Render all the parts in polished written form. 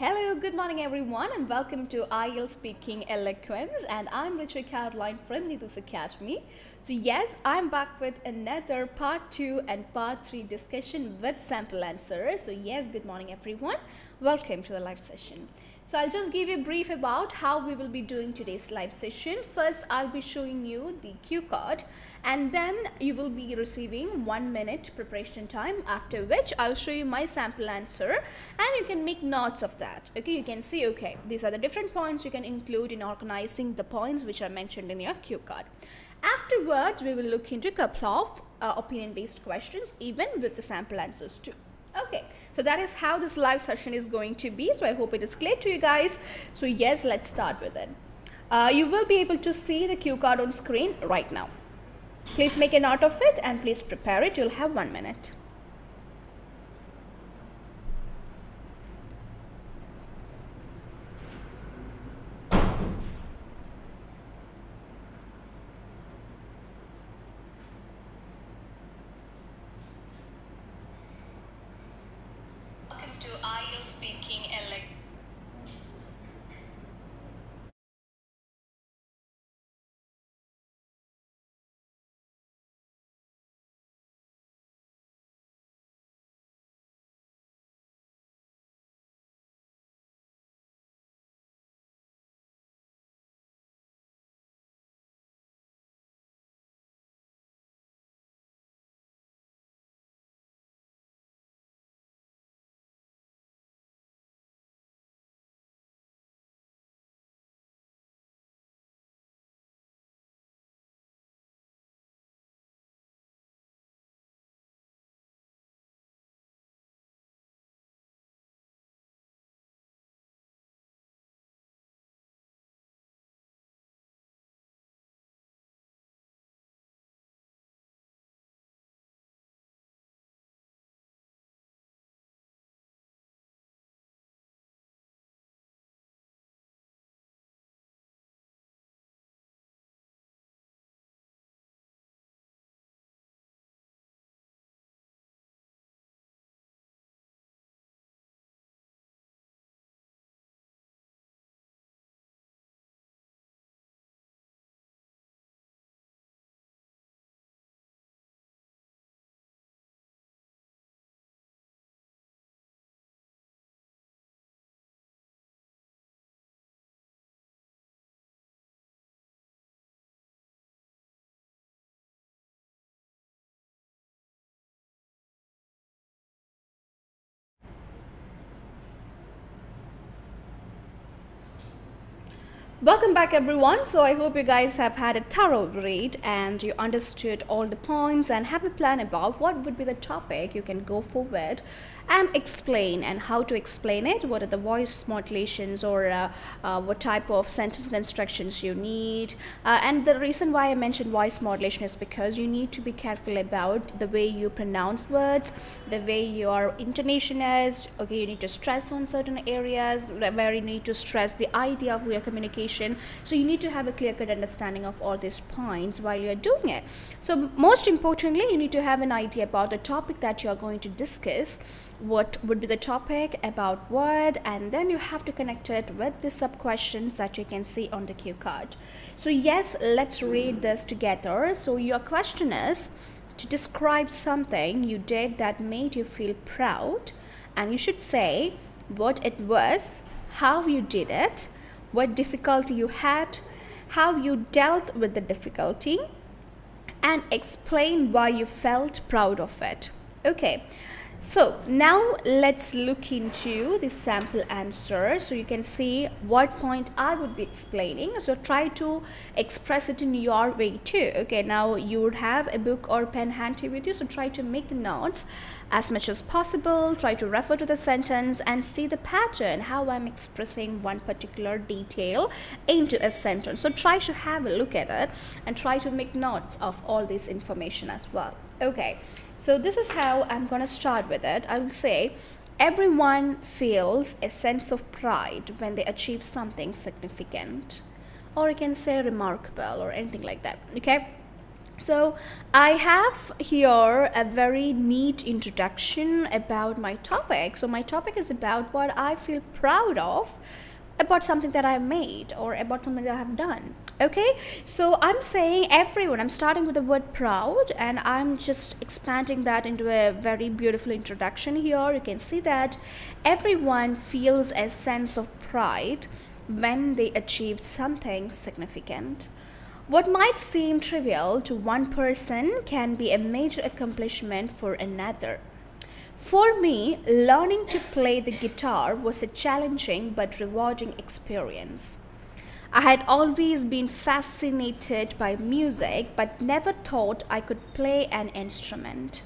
Hello, good morning everyone and welcome to IELTS Speaking Eloquence, and I'm 𝗁𝗲𝐀𝐝𝐬𝐢 from 𝐂𝐴 Academy. So yes, I'm back with another part 2 and part 3 discussion with sample answers. So yes, good morning everyone. Welcome to the live session. So I'll just give you a brief about how we will be doing today's live session. First, I'll be showing you the cue card and then you will be receiving 1 minute preparation time, after which I'll show you my sample answer and you can make notes of that. Okay, you can see, okay, these are the different points you can include in organizing the points which are mentioned in your cue card. Afterwards, we will look into a couple of opinion-based questions, even with the sample answers too. Okay, so that is how this live session is going to be. So I hope it is clear to you guys. So yes, let's start with it. You will be able to see the cue card on screen right now. Please make a note of it and please prepare it. You'll have 1 minute. Welcome to IELTS Speaking Eloquence. Welcome back everyone. So I hope you guys have had a thorough read and you understood all the points and have a plan about what would be the topic you can go forward and explain, and how to explain it, what are the voice modulations or what type of sentence constructions you need. And the reason why I mentioned voice modulation is because you need to be careful about the way you pronounce words, the way your intonation is. Okay, you need to stress on certain areas where you need to stress the idea of your communication. So you need to have a clear-cut understanding of all these points while you're doing it. So most importantly, you need to have an idea about the topic that you're going to discuss, what would be the topic, about what, and then you have to connect it with the sub questions that you can see on the cue card. So yes, let's read this together. So your question is to describe something you did that made you feel proud, and you should say what it was, how you did it, what difficulty you had, how you dealt with the difficulty, and explain why you felt proud of it. Okay, so now let's look into the sample answer. So you can see what point I would be explaining. So try to express it in your way too. Okay, now you would have a book or pen handy with you, so try to make the notes as much as possible. Try to refer to the sentence and see the pattern, how I'm expressing one particular detail into a sentence. So try to have a look at it and try to make notes of all this information as well. Okay, so this is how I'm gonna start with it. I will say everyone feels a sense of pride when they achieve something significant, or you can say remarkable or anything like that. Okay, So I have here a very neat introduction about my topic. So my topic is about what I feel proud of about something that I've made or about something that I've done. Okay, so I'm saying everyone, I'm starting with the word proud and I'm just expanding that into a very beautiful introduction here. You can see that everyone feels a sense of pride when they achieve something significant. What might seem trivial to one person can be a major accomplishment for another. For me, learning to play the guitar was a challenging but rewarding experience. I had always been fascinated by music but never thought I could play an instrument.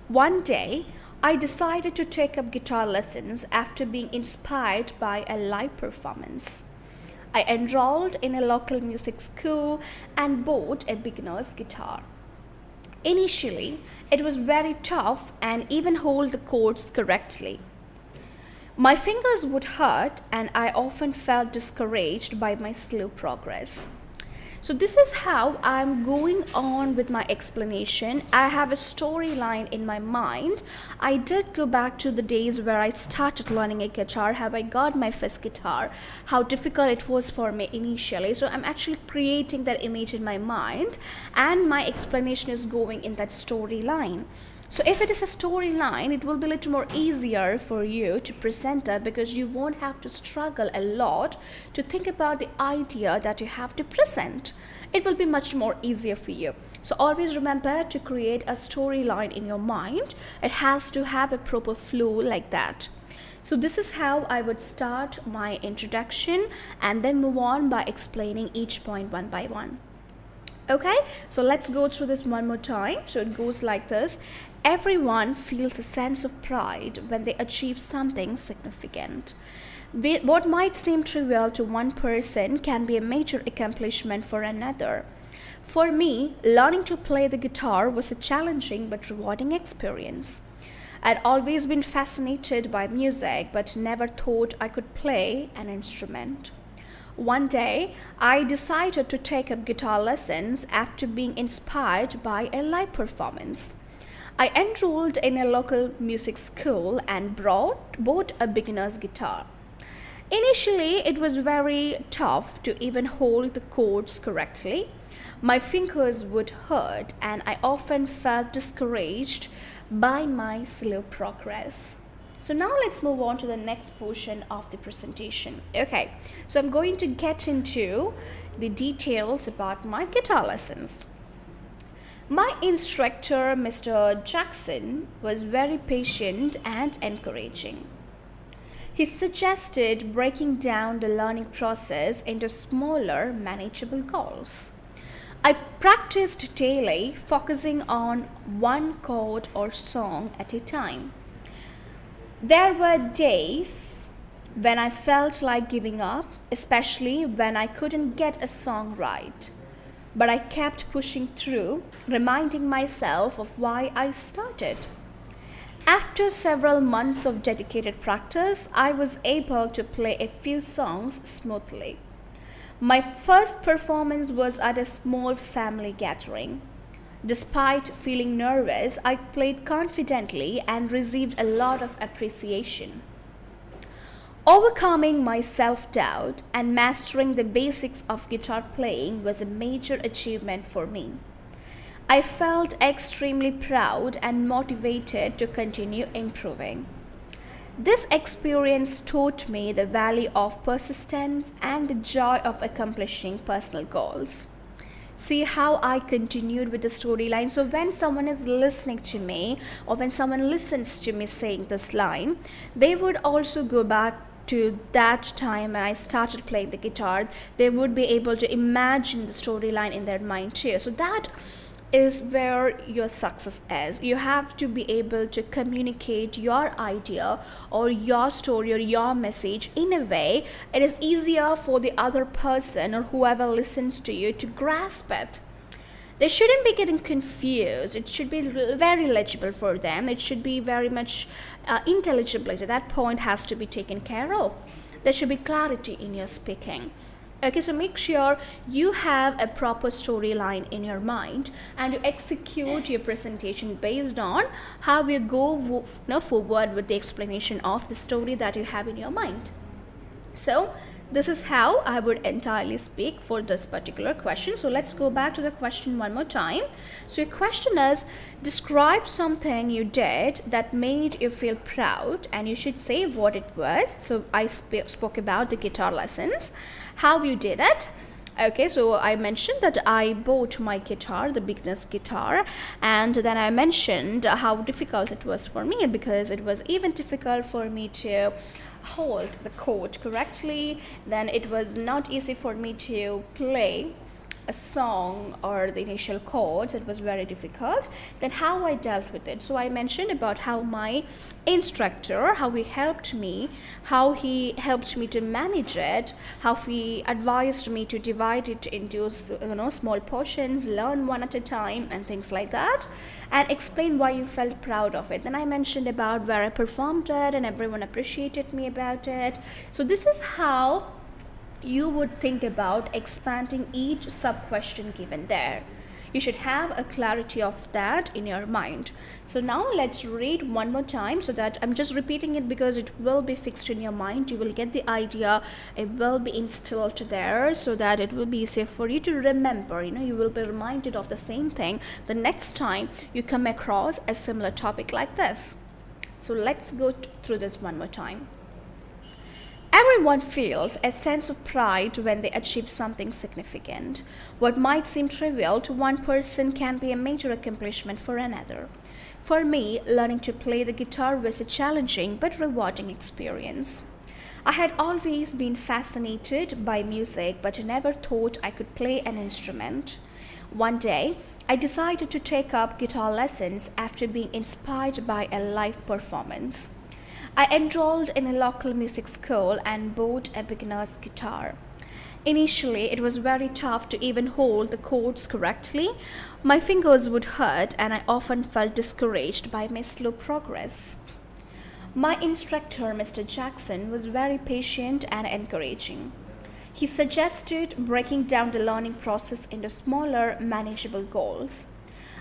One day, I decided to take up guitar lessons after being inspired by a live performance. I enrolled in a local music school and bought a beginner's guitar. Initially, it was very tough and even hold the chords correctly. My fingers would hurt and I often felt discouraged by my slow progress. So this is how I'm going on with my explanation. I have a storyline in my mind. I did go back to the days where I started learning a guitar, how I got my first guitar, how difficult it was for me initially. So I'm actually creating that image in my mind and my explanation is going in that storyline. So if it is a storyline, it will be a little more easier for you to present it because you won't have to struggle a lot to think about the idea that you have to present. It will be much more easier for you. So always remember to create a storyline in your mind. It has to have a proper flow like that. So this is how I would start my introduction and then move on by explaining each point one by one. Okay, so let's go through this one more time. So it goes like this. Everyone feels a sense of pride when they achieve something significant. What might seem trivial to one person can be a major accomplishment for another. For me, learning to play the guitar was a challenging but rewarding experience. I'd always been fascinated by music but never thought I could play an instrument. One day, I decided to take up guitar lessons after being inspired by a live performance. I enrolled in a local music school and bought a beginner's guitar. Initially, it was very tough to even hold the chords correctly. My fingers would hurt and I often felt discouraged by my slow progress. So now let's move on to the next portion of the presentation. Okay, so I'm going to get into the details about my guitar lessons. My instructor, Mr. Jackson, was very patient and encouraging. He suggested breaking down the learning process into smaller, manageable goals. I practiced daily, focusing on one chord or song at a time. There were days when I felt like giving up, especially when I couldn't get a song right. But I kept pushing through, reminding myself of why I started. After several months of dedicated practice, I was able to play a few songs smoothly. My first performance was at a small family gathering. Despite feeling nervous, I played confidently and received a lot of appreciation. Overcoming my self-doubt and mastering the basics of guitar playing was a major achievement for me. I felt extremely proud and motivated to continue improving. This experience taught me the value of persistence and the joy of accomplishing personal goals. See how I continued with the storyline. So when someone is listening to me or when someone listens to me saying this line, they would also go back to that time when I started playing the guitar. They would be able to imagine the storyline in their mind too. So that is where your success is. You have to be able to communicate your idea or your story or your message in a way it is easier for the other person or whoever listens to you to grasp it. They shouldn't be getting confused. It should be very legible for them. It should be very much intelligible. That point has to be taken care of. There should be clarity in your speaking. Okay, so make sure you have a proper storyline in your mind and you execute your presentation based on how you go forward with the explanation of the story that you have in your mind. So this is how I would entirely speak for this particular question. So let's go back to the question one more time. So your question is, describe something you did that made you feel proud, and you should say what it was. So I spoke about the guitar lessons, how you did it. Okay, so I mentioned that I bought my guitar, the beginner's guitar, and then I mentioned how difficult it was for me, because it was even difficult for me to hold the chord correctly. Then it was not easy for me to play a song or the initial chords. It was very difficult. Then how I dealt with it. So I mentioned about how my instructor, how he helped me to manage it, how he advised me to divide it into small portions, learn one at a time and things like that, and explain why you felt proud of it. Then I mentioned about where I performed it and everyone appreciated me about it. So this is how you would think about expanding each sub-question given there. You should have a clarity of that in your mind. So now let's read one more time, so that I'm just repeating it because it will be fixed in your mind. You will get the idea, it will be instilled there, so that it will be easier for you to remember. You will be reminded of the same thing the next time you come across a similar topic like this. So let's go through this one more time. Everyone feels a sense of pride when they achieve something significant. What might seem trivial to one person can be a major accomplishment for another. For me, learning to play the guitar was a challenging but rewarding experience. I had always been fascinated by music, but never thought I could play an instrument. One day, I decided to take up guitar lessons after being inspired by a live performance. I enrolled in a local music school and bought a beginner's guitar. Initially, it was very tough to even hold the chords correctly. My fingers would hurt and I often felt discouraged by my slow progress. My instructor, Mr. Jackson, was very patient and encouraging. He suggested breaking down the learning process into smaller, manageable goals.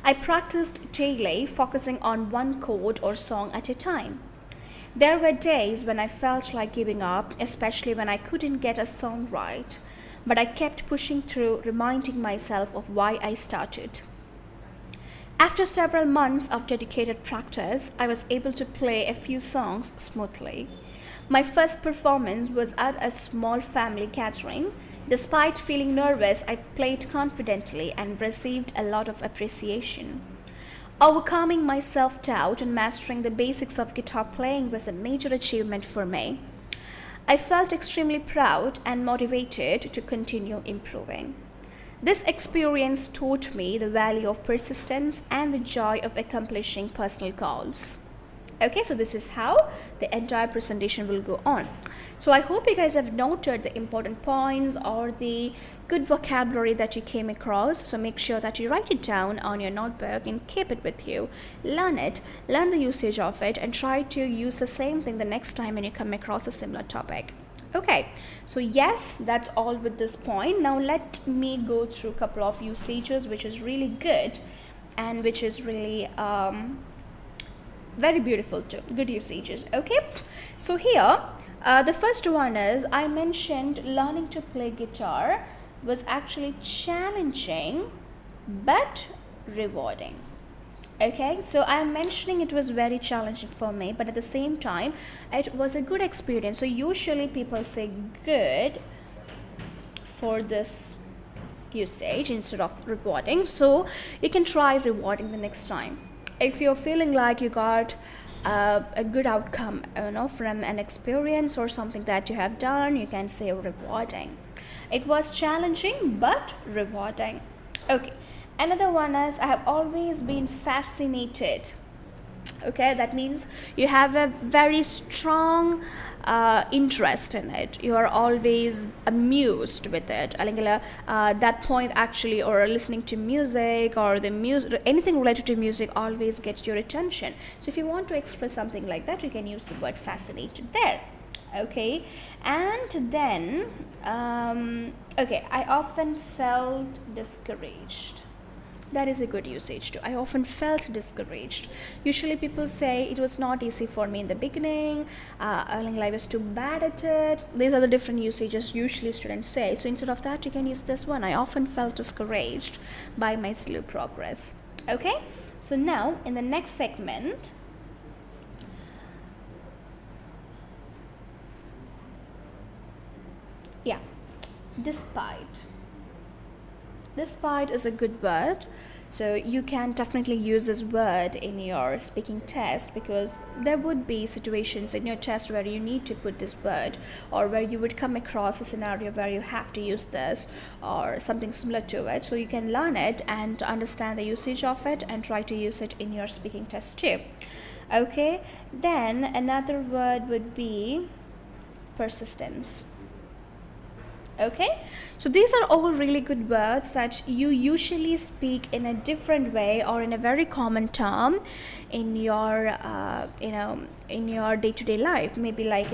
I practiced daily, focusing on one chord or song at a time. There were days when I felt like giving up, especially when I couldn't get a song right, but I kept pushing through, reminding myself of why I started. After several months of dedicated practice, I was able to play a few songs smoothly. My first performance was at a small family gathering. Despite feeling nervous, I played confidently and received a lot of appreciation. Overcoming my self-doubt and mastering the basics of guitar playing was a major achievement for me. I felt extremely proud and motivated to continue improving. This experience taught me the value of persistence and the joy of accomplishing personal goals. Okay, so this is how the entire presentation will go on. So I hope you guys have noted the important points or the good vocabulary that you came across. So make sure that you write it down on your notebook and keep it with you. Learn it, learn the usage of it, and try to use the same thing the next time when you come across a similar topic. Okay, so yes, that's all with this point. Now let me go through a couple of usages which is really good and which is really very beautiful too. Good usages. Okay, so here the first one is, I mentioned learning to play guitar was actually challenging but rewarding. Okay, so I'm mentioning it was very challenging for me, but at the same time it was a good experience. So usually people say good for this usage instead of rewarding, so you can try rewarding the next time. If you're feeling like you got a good outcome from an experience or something that you have done, you can say rewarding. It was challenging but rewarding. Okay, another one is, I have always been fascinated. Okay, that means you have a very strong interest in it. You are always amused with it. That point actually, or listening to music or the music, anything related to music always gets your attention. So if you want to express something like that, you can use the word fascinated there. Okay, and then okay, I often felt discouraged. That is a good usage too. I often felt discouraged. Usually people say it was not easy for me in the beginning, I was too bad at it. These are the different usages usually students say. So instead of that, you can use this one. I often felt discouraged by my slow progress. Okay, so now in the next segment, yeah, despite. Despite is a good word. So you can definitely use this word in your speaking test, because there would be situations in your test where you need to put this word, or where you would come across a scenario where you have to use this or something similar to it. So you can learn it and understand the usage of it and try to use it in your speaking test too. Okay, then another word would be persistence. Okay, so these are all really good words that you usually speak in a different way or in a very common term in your in your day-to-day life. Maybe like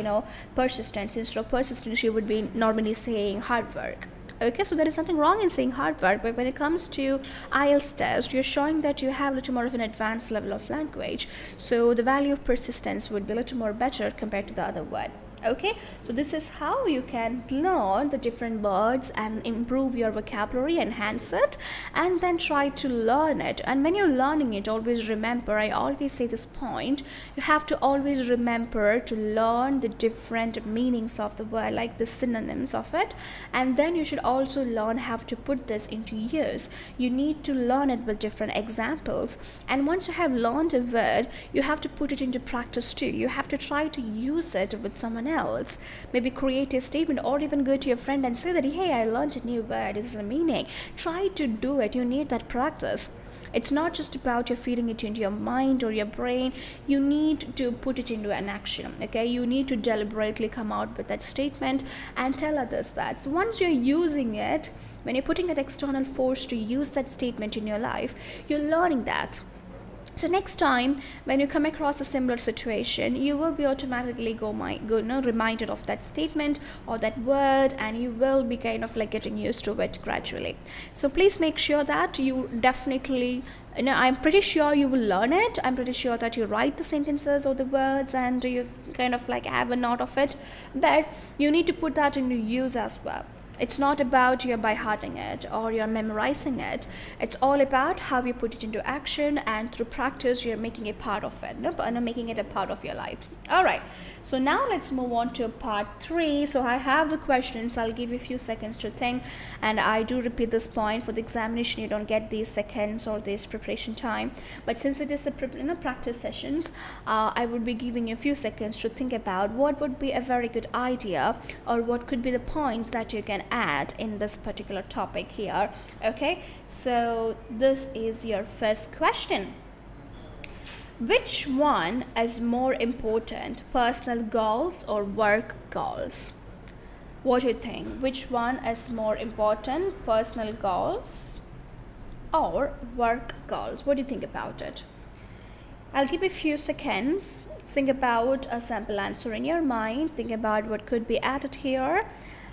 persistence. Instead of persistence, you would be normally saying hard work. Okay, so there is nothing wrong in saying hard work, but when it comes to IELTS test, you're showing that you have a little more of an advanced level of language, so the value of persistence would be a little more better compared to the other word. Okay, so this is how you can learn the different words and improve your vocabulary, enhance it, and then try to learn it. And when you're learning it, always remember, I always say this point, you have to always remember to learn the different meanings of the word, like the synonyms of it, and then you should also learn how to put this into use. You need to learn it with different examples, and once you have learned a word, you have to put it into practice too. You have to try to use it with someone else. Maybe create a statement, or even go to your friend and say that, hey, I learned a new word, this is a meaning. Try to do it. You need that practice. It's not just about you feeding it into your mind or your brain. You need to put it into an action. Okay, you need to deliberately come out with that statement and tell others that. So once you're using it, when you're putting that external force to use that statement in your life, you're learning that. So next time when you come across a similar situation, you will be automatically reminded of that statement or that word, and you will be kind of like getting used to it gradually. So please make sure that you definitely, I'm pretty sure you will learn it. I'm pretty sure that you write the sentences or the words and you kind of like have a note of it, but you need to put that into use as well. It's not about you're by-hearting it or you're memorizing it. It's all about how you put it into action, and through practice you're making it part of it, making it a part of your life. All right, so now let's move on to part 3. So I have the questions. I'll give you a few seconds to think, and I do repeat this point, for the examination you don't get these seconds or this preparation time, but since it is the practice sessions, I would be giving you a few seconds to think about what would be a very good idea, or what could be the points that you can add in this particular topic here. Okay, so this is your first question. Which one is more important, personal goals or work goals? What do you think? Which one is more important, personal goals or work goals? What do you think about it? I'll give a few seconds. Think about a sample answer in your mind. Think about what could be added here.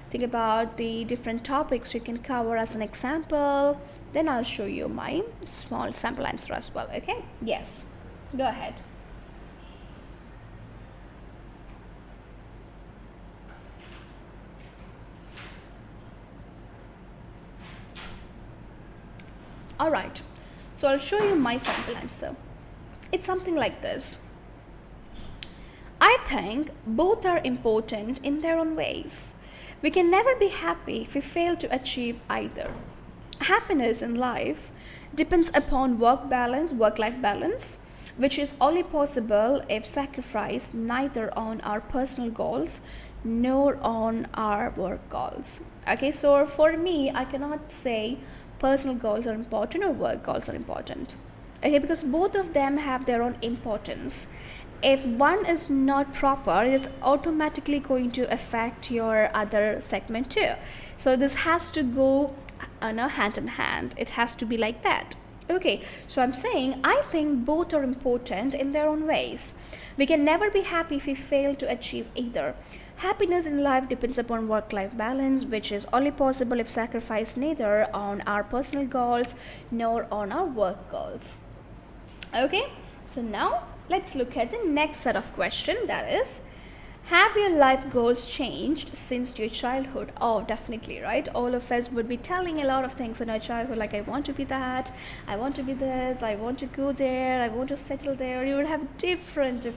Think about the different topics you can cover as an example. Then I'll show you my small sample answer as well. Okay? Yes. Go ahead. Alright. So I'll show you my sample answer. It's something like this. I think both are important in their own ways. We can never be happy if we fail to achieve either. Happiness in life depends upon work-life balance, which is only possible if sacrificed neither on our personal goals nor on our work goals. Okay, so for me, I cannot say personal goals are important or work goals are important. Okay, because both of them have their own importance. If one is not proper, it is automatically going to affect your other segment too. So this has to go hand in hand. It has to be like that. Okay, so I'm saying I think both are important in their own ways. We can never be happy if we fail to achieve either. Happiness in life depends upon work-life balance, which is only possible if sacrifice neither on our personal goals nor on our work goals. Okay, so now let's look at the next set of question, that is, have your life goals changed since your childhood? Oh, definitely, right? All of us would be telling a lot of things in our childhood, like I want to be that, I want to be this, I want to go there, I want to settle there. You would have different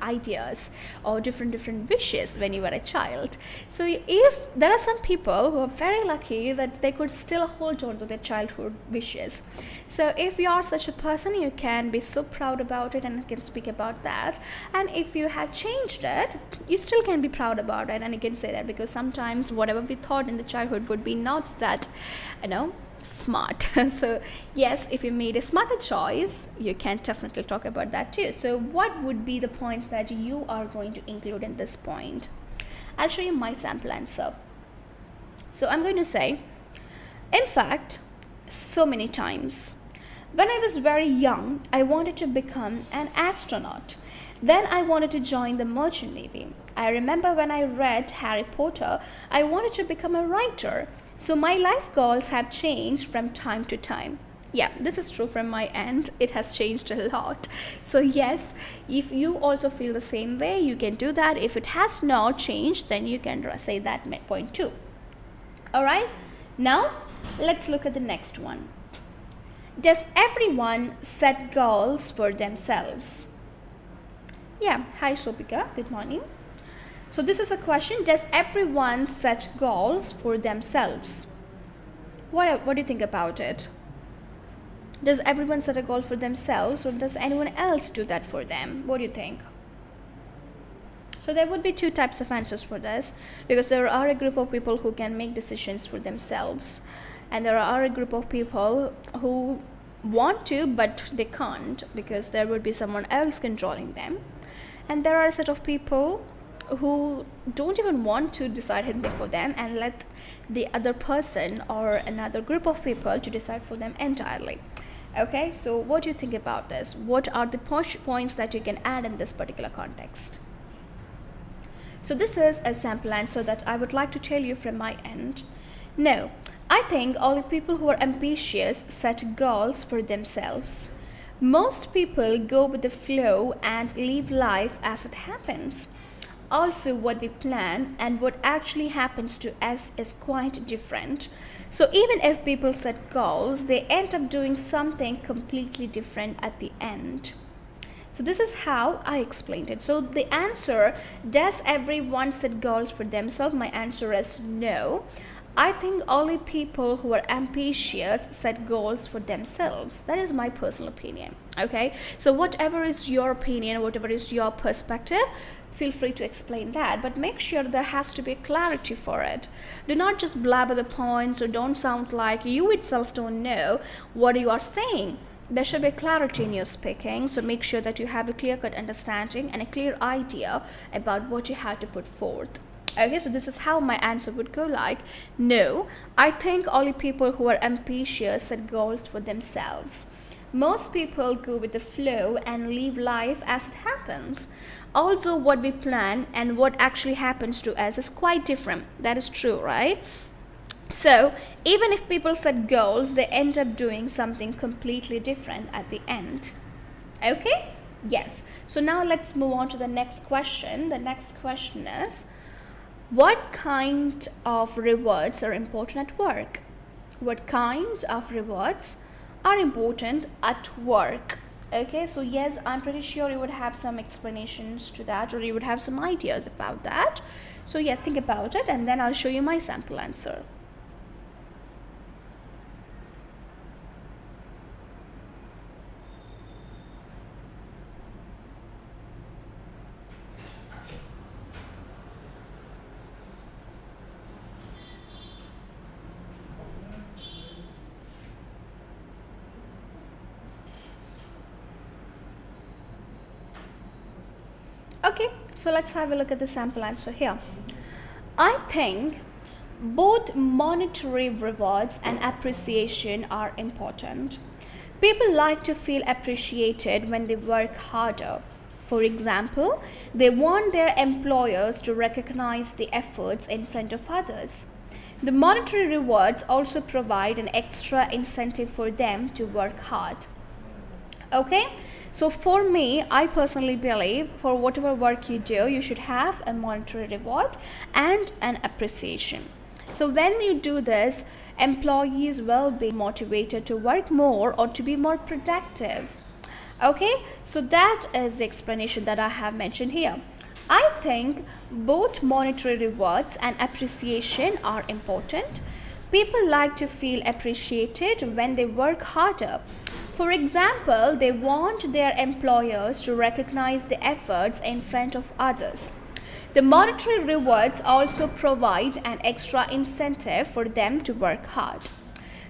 ideas or different wishes when you were a child. So if there are some people who are very lucky that they could still hold on to their childhood wishes. So if you are such a person, you can be so proud about it and can speak about that. And if you have changed it, you still can be proud about it, and you can say that, because sometimes whatever we thought in the childhood would be not that, smart. So yes, if you made a smarter choice, you can definitely talk about that too. So what would be the points that you are going to include in this point? I'll show you my sample answer. So I'm going to say, in fact, so many times. When I was very young, I wanted to become an astronaut. Then I wanted to join the Merchant Navy. I remember when I read Harry Potter, I wanted to become a writer. So my life goals have changed from time to time. Yeah, this is true from my end. It has changed a lot. So yes, if you also feel the same way, you can do that. If it has not changed, then you can say that point too. Alright, now let's look at the next one. Does everyone set goals for themselves? Yeah, hi Shobika, good morning. So this is a question, does everyone set goals for themselves? What do you think about it? Does everyone set a goal for themselves, or does anyone else do that for them? What do you think? So there would be two types of answers for this, because there are a group of people who can make decisions for themselves, and there are a group of people who want to but they can't, because there would be someone else controlling them. And there are a set of people who don't even want to decide anything for them and let the other person or another group of people to decide for them entirely. Okay, so what do you think about this? What are the points that you can add in this particular context? So this is a sample answer that I would like to tell you from my end. No, I think all the people who are ambitious set goals for themselves. Most people go with the flow and live life as it happens. Also, what we plan and what actually happens to us is quite different. So even if people set goals, they end up doing something completely different at the end. So this is how I explained it. So the answer, does everyone set goals for themselves? My answer is no. I think only people who are ambitious set goals for themselves. That is my personal opinion. Okay, so whatever is your opinion, whatever is your perspective, feel free to explain that, but make sure there has to be clarity for it. Do not just blabber the points, or don't sound like you itself don't know what you are saying. There should be clarity in your speaking, so make sure that you have a clear-cut understanding and a clear idea about what you have to put forth. Okay, so this is how my answer would go like, no, I think only people who are ambitious set goals for themselves. Most people go with the flow and live life as it happens. Also, what we plan and what actually happens to us is quite different. That is true, right? So, even if people set goals, they end up doing something completely different at the end. Okay? Yes. So now let's move on to the next question. The next question is, what kind of rewards are important at work? What kind of rewards are important at work? Okay, so yes, I'm pretty sure you would have some explanations to that, or you would have some ideas about that. So yeah, think about it, and then I'll show you my sample answer. Okay, so let's have a look at the sample answer here. I think both monetary rewards and appreciation are important. People like to feel appreciated when they work harder. For example, they want their employers to recognize the efforts in front of others. The monetary rewards also provide an extra incentive for them to work hard. Okay, so for me, I personally believe for whatever work you do, you should have a monetary reward and an appreciation. So when you do this, employees will be motivated to work more or to be more productive. Okay, so that is the explanation that I have mentioned here. I think both monetary rewards and appreciation are important. People like to feel appreciated when they work harder. For example, they want their employers to recognize the efforts in front of others. The monetary rewards also provide an extra incentive for them to work hard.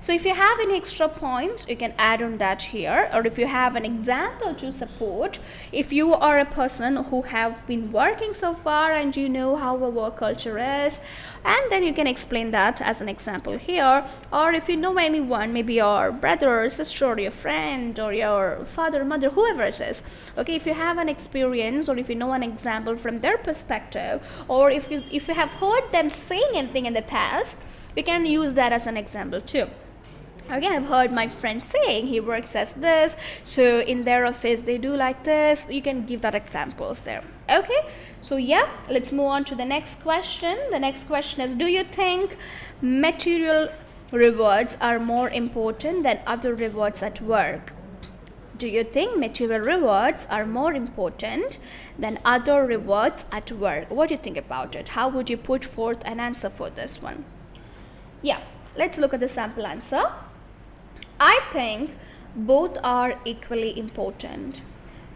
So if you have any extra points, you can add on that here, or if you have an example to support, if you are a person who have been working so far and you know how a work culture is, and then you can explain that as an example here. Or if you know anyone, maybe your brother or sister or your friend or your father, mother, whoever it is, okay, if you have an experience or if you know an example from their perspective, or if you have heard them saying anything in the past, we can use that as an example too. Okay, I've heard my friend saying he works as this, so in their office they do like this. You can give that examples there. Okay, so yeah, let's move on to the next question. The next question is, do you think material rewards are more important than other rewards at work? Do you think material rewards are more important than other rewards at work? What do you think about it? How would you put forth an answer for this one? Yeah, let's look at the sample answer. I think both are equally important.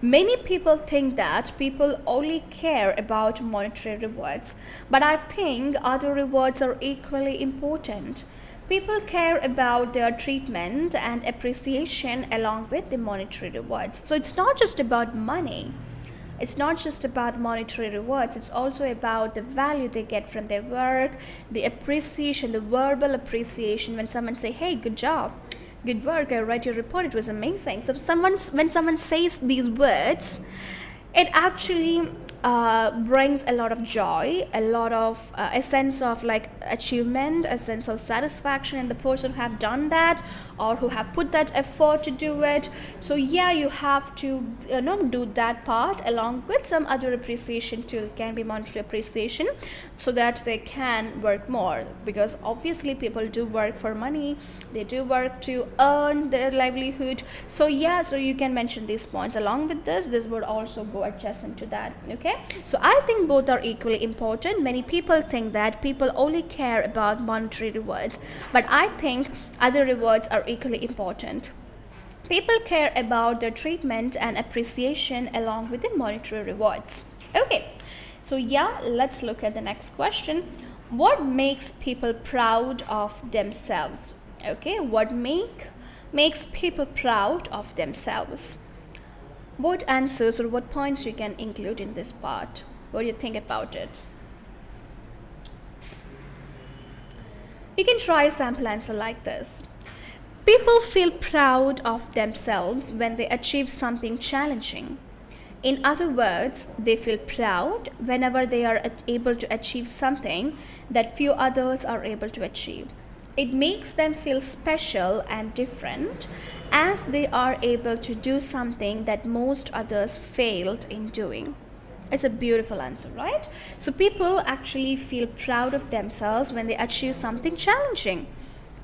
Many people think that people only care about monetary rewards, but I think other rewards are equally important. People care about their treatment and appreciation along with the monetary rewards. So it's not just about money. It's not just about monetary rewards. It's also about the value they get from their work, the appreciation, the verbal appreciation when someone say, hey, good job. Good work, I read your report, it was amazing. So when someone says these words, it actually brings a lot of joy, a lot of a sense of like achievement, a sense of satisfaction in the person who have done that or who have put that effort to do it. So yeah, you have to do that part along with some other appreciation too. It can be monetary appreciation so that they can work more, because obviously people do work for money, they do work to earn their livelihood. So yeah, so you can mention these points along with this would also go adjacent to that. Okay, so I think both are equally important. Many people think that people only care about monetary rewards, but I think other rewards are equally important. People care about their treatment and appreciation along with the monetary rewards. Okay, so yeah, let's look at the next question. What makes people proud of themselves? Okay, what makes people proud of themselves? What answers or what points you can include in this part? What do you think about it? You can try a sample answer like this. People feel proud of themselves when they achieve something challenging. In other words, they feel proud whenever they are able to achieve something that few others are able to achieve. It makes them feel special and different as they are able to do something that most others failed in doing. It's a beautiful answer, right? So people actually feel proud of themselves when they achieve something challenging.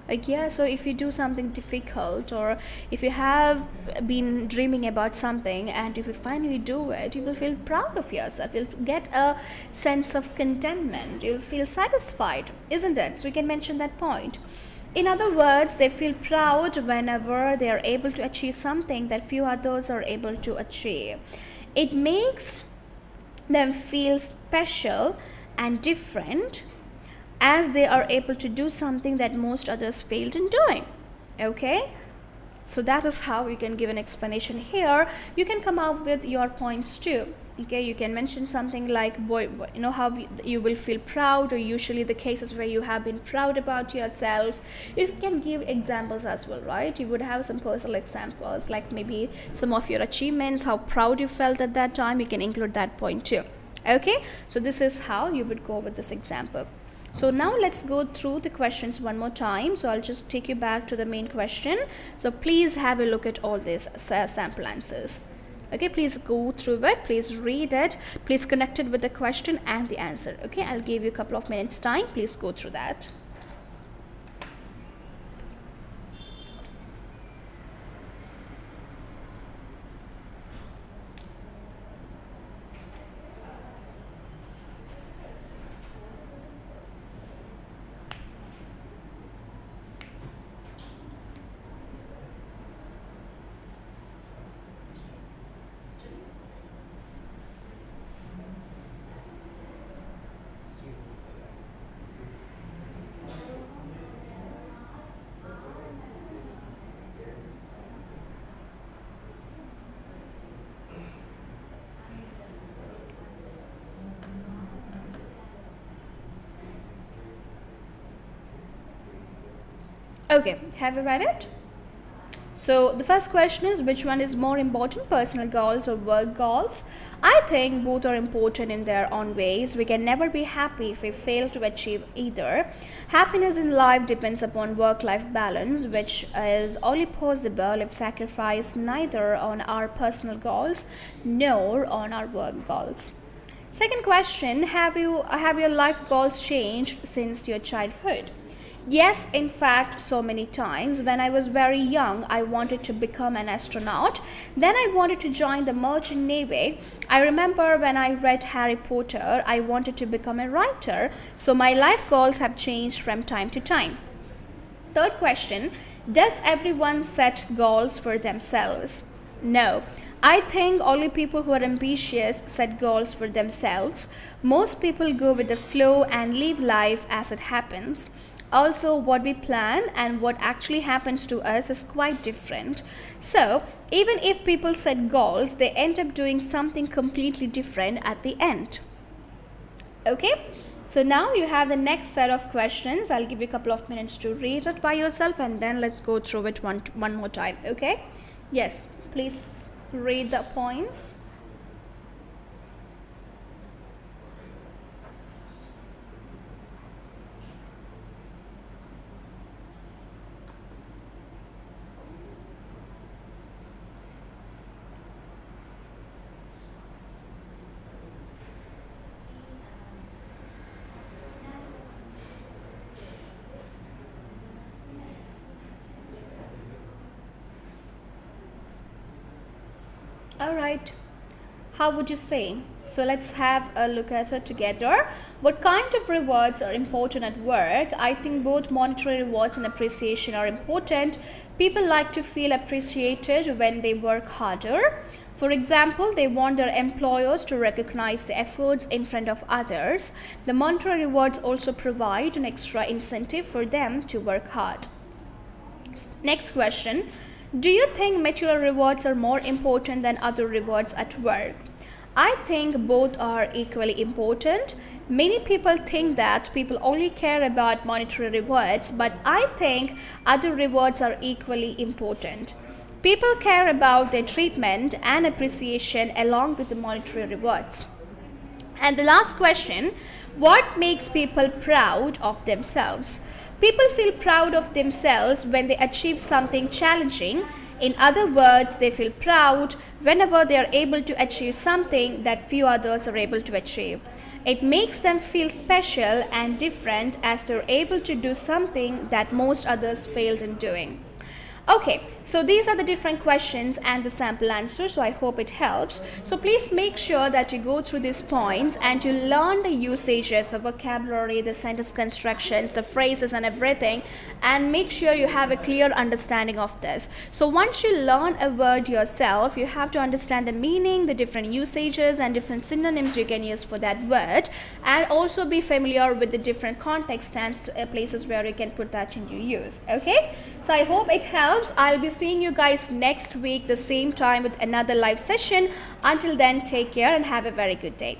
Like, yeah, so if you do something difficult, or if you have been dreaming about something and if you finally do it, you will feel proud of yourself. You'll get a sense of contentment. You'll feel satisfied, isn't it? So you can mention that point. In other words, they feel proud whenever they are able to achieve something that few others are able to achieve. It makes them feel special and different as they are able to do something that most others failed in doing. Okay, so that is how you can give an explanation here. You can come up with your points too. Okay, you can mention something like, boy, how you will feel proud, or usually the cases where you have been proud about yourself. You can give examples as well, right? You would have some personal examples, like maybe some of your achievements, how proud you felt at that time. You can include that point too. Okay, so this is how you would go with this example. So now let's go through the questions one more time. So I'll just take you back to the main question. So please have a look at all these sample answers. Okay, please go through it, please read it, please connect it with the question and the answer. Okay, I'll give you a couple of minutes time. Please go through that. Okay, have you read it? So the first question is, which one is more important, personal goals or work goals? I think both are important in their own ways. We can never be happy if we fail to achieve either. Happiness in life depends upon work-life balance, which is only possible if sacrifice neither on our personal goals nor on our work goals. Second question, have your life goals changed since your childhood? Yes, in fact, so many times. When I was very young, I wanted to become an astronaut. Then I wanted to join the merchant navy. I remember when I read Harry Potter, I wanted to become a writer. So my life goals have changed from time to time. Third question, does everyone set goals for themselves? No. I think only people who are ambitious set goals for themselves. Most people go with the flow and live life as it happens. Also, what we plan and what actually happens to us is quite different. So, even if people set goals, they end up doing something completely different at the end. Okay, so now you have the next set of questions. I'll give you a couple of minutes to read it by yourself, and then let's go through it one more time. Okay, yes, please read the points. All right, how would you say? So let's have a look at it together. What kind of rewards are important at work? I think both monetary rewards and appreciation are important. People like to feel appreciated when they work harder. For example, they want their employers to recognize the efforts in front of others. The monetary rewards also provide an extra incentive for them to work hard. Next question. Do you think material rewards are more important than other rewards at work? I think both are equally important. Many people think that people only care about monetary rewards, but I think other rewards are equally important. People care about their treatment and appreciation along with the monetary rewards. And the last question, what makes people proud of themselves? People feel proud of themselves when they achieve something challenging. In other words, they feel proud whenever they are able to achieve something that few others are able to achieve. It makes them feel special and different as they're able to do something that most others failed in doing. Okay, so these are the different questions and the sample answers, so I hope it helps. So please make sure that you go through these points and you learn the usages, the vocabulary, the sentence constructions, the phrases and everything, and make sure you have a clear understanding of this. So once you learn a word yourself, you have to understand the meaning, the different usages and different synonyms you can use for that word, and also be familiar with the different contexts and places where you can put that into use. Okay, So I hope it helps. I'll be seeing you guys next week the same time with another live session. Until then, take care and have a very good day.